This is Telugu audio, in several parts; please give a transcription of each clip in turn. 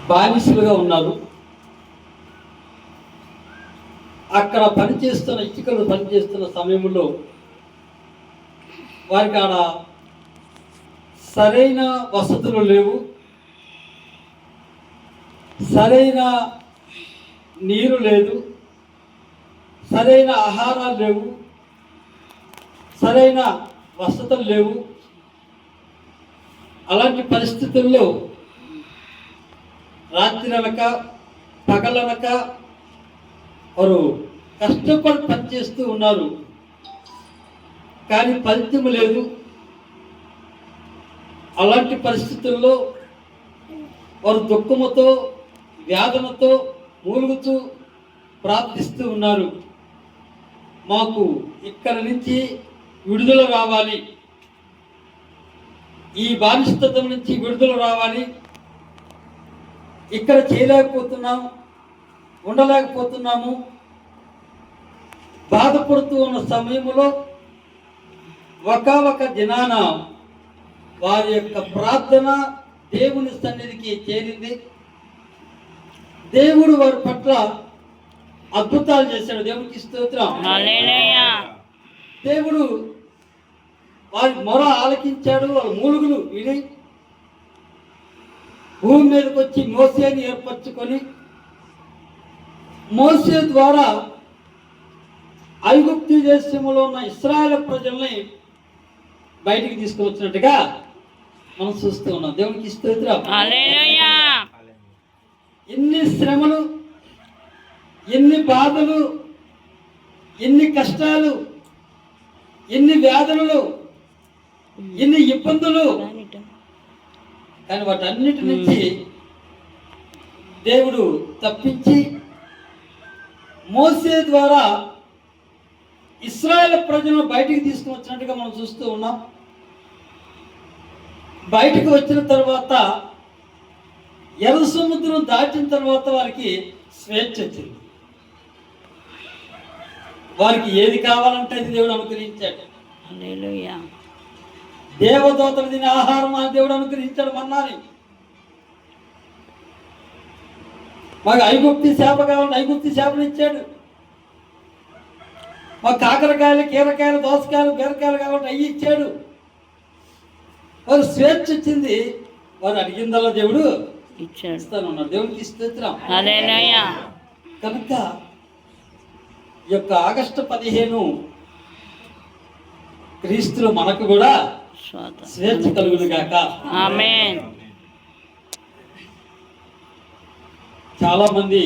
బానిసలుగా ఉన్నారు. అక్కడ పనిచేస్తున్న ఇటుకలు పనిచేస్తున్న సమయంలో వారికి ఆడ సరైన వసతులు లేవు, సరైన నీరు లేదు, సరైన ఆహారాలు లేవు, సరైన వసతులు లేవు. అలాంటి పరిస్థితుల్లో రాత్రి అనక పగలనక వారు కష్టపడి పనిచేస్తూ ఉన్నారు. కానీ ఫలితం లేదు. అలాంటి పరిస్థితుల్లో వారు దుఃఖముతో వ్యాధనతో మూలుగుతూ ప్రార్థిస్తూ ఉన్నారు. మాకు ఇక్కడి నుంచి విడుదల రావాలి, ఈ బానిసత్వం నుంచి విడుదల రావాలి, ఇక్కడ చేయలేకపోతున్నాము, ఉండలేకపోతున్నాము, బాధపడుతూ ఉన్న సమయంలో ఒక దినాన వారి యొక్క ప్రార్థన దేవుని సన్నిధికి చేరింది. దేవుడు వారి పట్ల అద్భుతాలు చేశాడు. దేవునికి స్తోత్రం. దేవుడు వారి మొర ఆలకించాడు. వారి మూలుగులు విని భూమి మీదకి వచ్చి మోసేని ఏర్పరచుకొని మోసే ద్వారా ఐగుప్తు దేశంలో ఉన్న ఇశ్రాయేలు ప్రజల్ని బయటికి తీసుకువచ్చినట్టుగా మనం చూస్తూ ఉన్నాం. దేవునికి స్తోత్రం. ఎన్ని శ్రమలు, ఎన్ని బాధలు, ఎన్ని కష్టాలు, ఎన్ని వ్యాధులు, ఎన్ని ఇబ్బందులు, కానీ వాటన్నిటి నుంచి దేవుడు తప్పించి మోసే ద్వారా ఇశ్రాయేలు ప్రజలను బయటికి తీసుకుని వచ్చినట్టుగా మనం చూస్తూ ఉన్నాం. బయటకు వచ్చిన తర్వాత ఎర్ర సముద్రం దాటిన తర్వాత వారికి స్వేచ్ఛ వచ్చింది. వారికి ఏది కావాలంటే అది దేవుడు అనుగ్రహించాడు. దేవదూతలు తినే ఆహారం అని దేవుడు అనుగ్రహించాడు. మన్నాని మాకు ఐగుప్తి చేప కావాలంటే ఐగుప్తి చేపలు ఇచ్చాడు. మాకు కాకరకాయలు, కీరకాయలు, దోసకాయలు, బీరకాయలు కావాలంటే అవి ఇచ్చాడు. వారు స్వేచ్ఛ వచ్చింది. వారు అడిగిందల్లా దేవుడు ఇస్తానన్నాడు. దేవునికి స్తోత్రం. కనుక ఈ యొక్క ఆగస్టు 15 క్రీస్తులో మనకు కూడా స్వేచ్ఛ కలుగును గాక. ఆమేన్. చాలా మంది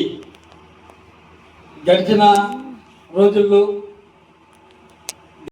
గడిచిన రోజుల్లో